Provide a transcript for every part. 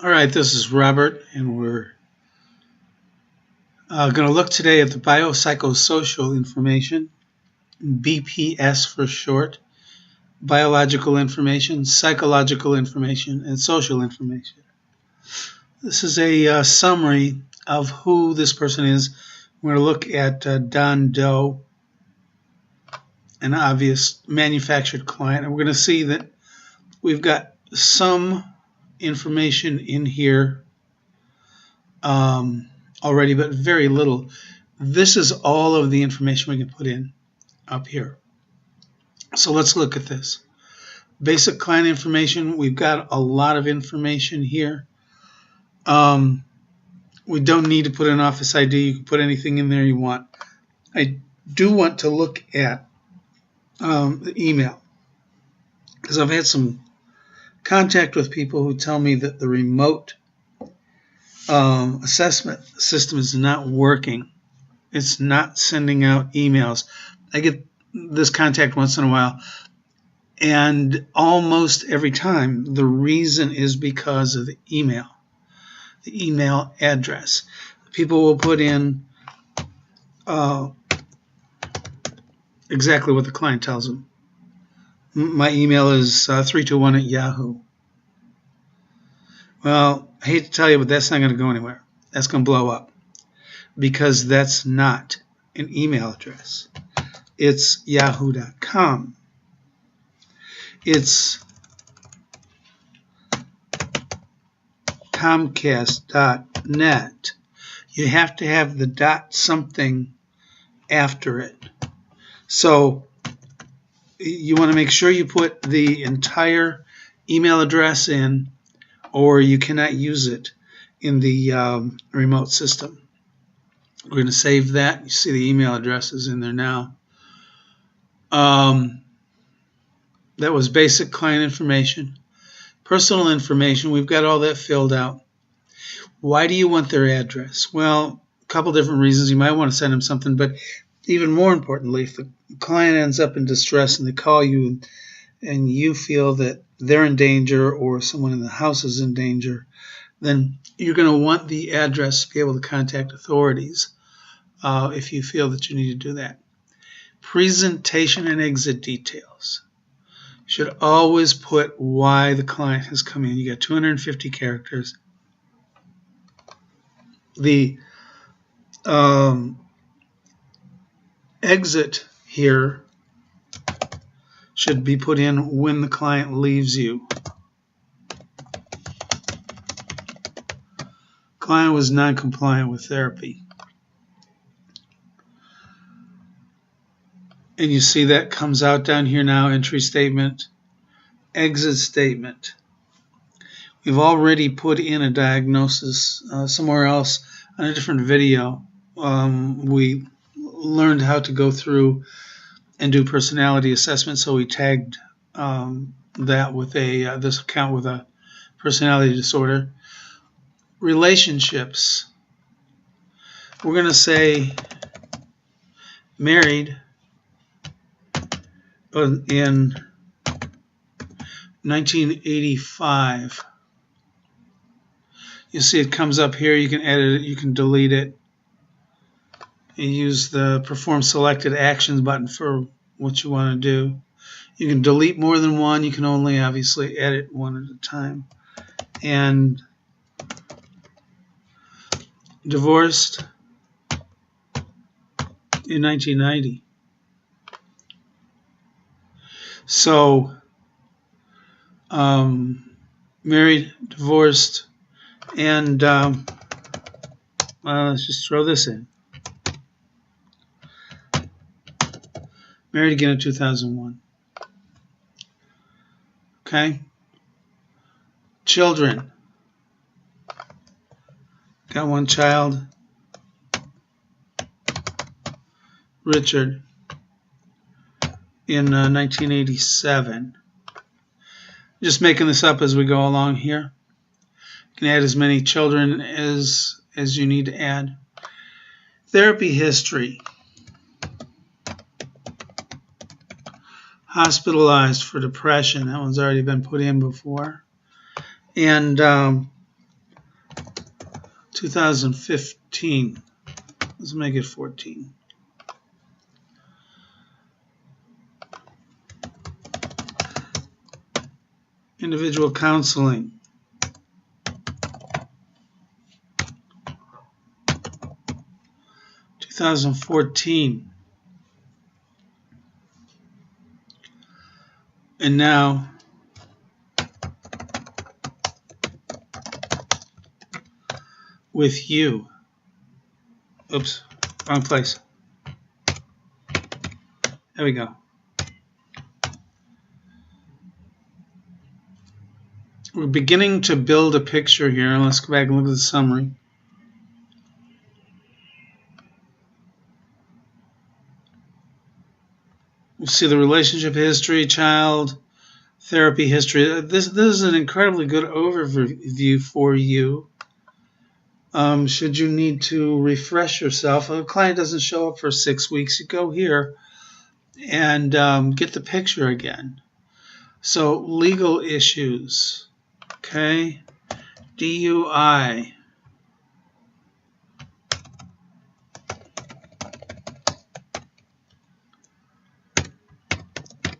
All right, this is Robert, and we're going to look today at the biopsychosocial information, BPS for short, biological information, psychological information, and social information. This is a summary of who this person is. We're going to look at Don Doe, an obvious manufactured client, and we're going to see that we've got some information in here already, but very little. This is all of the information we can put in up here. So let's look at this. Basic client information. We've got a lot of information here. We don't need to put an office ID. You can put anything in there you want. I do want to look at the email, because I've had some contact with people who tell me that the remote assessment system is not working. It's not sending out emails. I get this contact once in a while, and almost every time the reason is because of the email address. People will put in exactly what the client tells them. My email is 321 at Yahoo. Well, I hate to tell you, but that's not going to go anywhere. That's going to blow up, because that's not an email address. It's yahoo.com. It's comcast.net. You have to have the dot something after it. So you want to make sure you put the entire email address in, or you cannot use it in the remote system. We're going to save that. You see the email address is in there now. That was basic client information. Personal information, we've got all that filled out. Why do you want their address? Well, a couple different reasons. You might want to send them something, but even more importantly, if the client ends up in distress and they call you and you feel that they're in danger or someone in the house is in danger, then you're going to want the address to be able to contact authorities if you feel that you need to do that. Presentation and exit details. You should always put why the client has come in. You got 250 characters. The exit here should be put in when the client leaves you. Client was non-compliant with therapy. And you see that comes out down here now, entry statement, exit statement. We've already put in a diagnosis somewhere else on a different video. We learned how to go through and do personality assessment, so we tagged that with this account with a personality disorder. Relationships. We're going to say married in 1985. You see it comes up here. You can edit it. You can delete it. You use the perform selected actions button for what you want to do. You can delete more than one. You can only obviously edit one at a time. And divorced in 1990. So married, divorced, and let's just throw this in. Married again in 2001. Okay. Children. Got one child. Richard. In 1987. Just making this up as we go along here. You can add as many children as you need to add. Therapy history. Hospitalized for depression. That one's already been put in before. And 2015. Let's make it 14. Individual counseling. (2014). And now with you. Oops, wrong place. There we go. We're beginning to build a picture here. Let's go back and look at the summary. You see the relationship history, child therapy history. This is an incredibly good overview for you. Should you need to refresh yourself, if a client doesn't show up for 6 weeks, you go here and get the picture again. So legal issues, okay, DUI.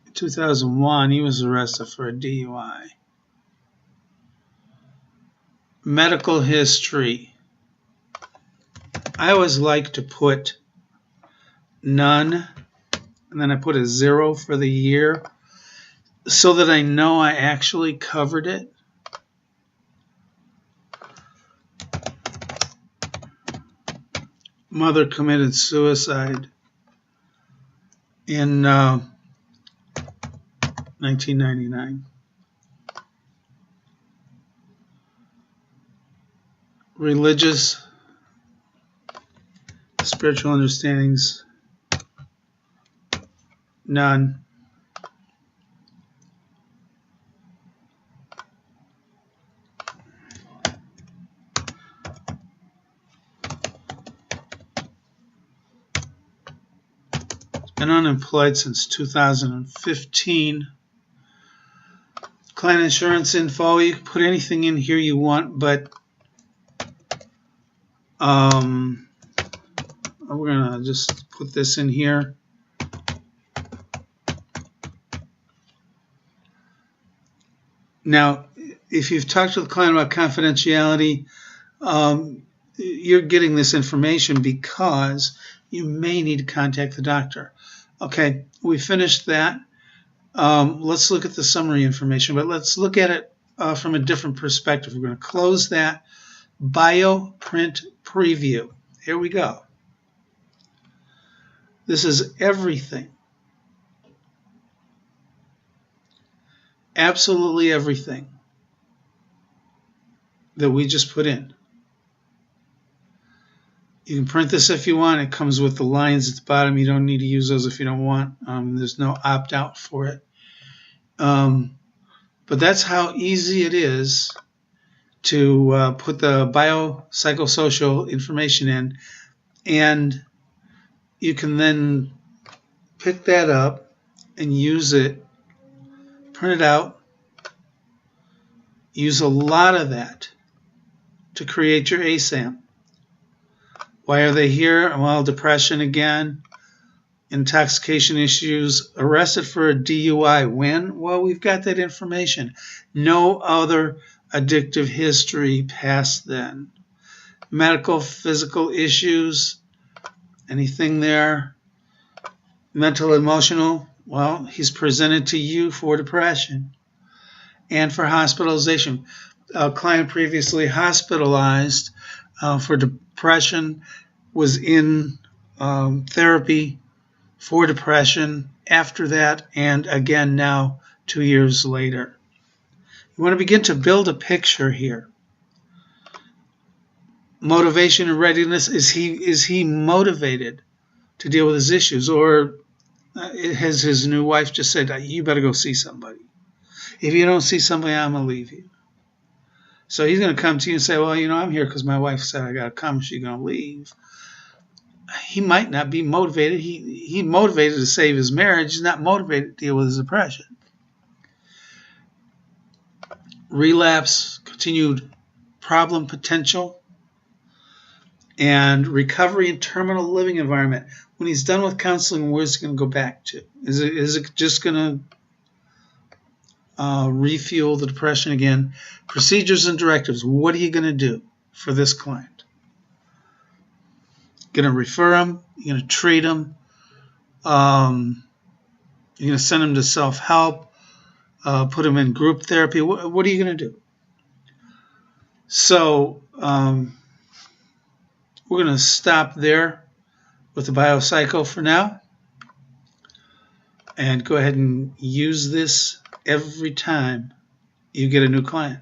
In 2001, he was arrested for a DUI. Medical history. I always like to put none, and then I put a 0 for the year so that I know I actually covered it. Mother committed suicide in 1999. Religious, spiritual understandings, none. Been unemployed since 2015. Client insurance info, you can put anything in here you want, but we're going to just put this in here. Now, if you've talked to the client about confidentiality, you're getting this information because you may need to contact the doctor. Okay, we finished that. Let's look at the summary information, but let's look at it from a different perspective. We're going to close that bioprint preview. Here we go. This is everything. Absolutely everything that we just put in. You can print this if you want. It comes with the lines at the bottom. You don't need to use those if you don't want. There's no opt-out for it. But that's how easy it is to put the biopsychosocial information in. And you can then pick that up and use it, print it out, use a lot of that to create your ASAM. Why are they here? Well, depression again, intoxication issues, arrested for a DUI. When? Well, we've got that information. No other addictive history past then. Medical, physical issues, anything there. Mental, emotional, well, he's presented to you for depression and for hospitalization. A client previously hospitalized for depression was in therapy for depression after that, and again now 2 years later. You want to begin to build a picture here. Motivation and readiness. Is he motivated to deal with his issues, or has his new wife just said, you better go see somebody? If you don't see somebody, I'm going to leave you. So he's going to come to you and say, well, I'm here because my wife said I got to come. She's going to leave. He might not be motivated. He's motivated to save his marriage. He's not motivated to deal with his depression. Relapse, continued problem potential. And recovery in terminal living environment. When he's done with counseling, where's he going to go back to? Is it just going to refuel the depression again? Procedures and directives. What are you going to do for this client? Going to refer him? You're going to treat him? You're going to send him to self-help? Put him in group therapy? What are you going to do? So we're going to stop there with the biopsycho for now and go ahead and use this every time you get a new client.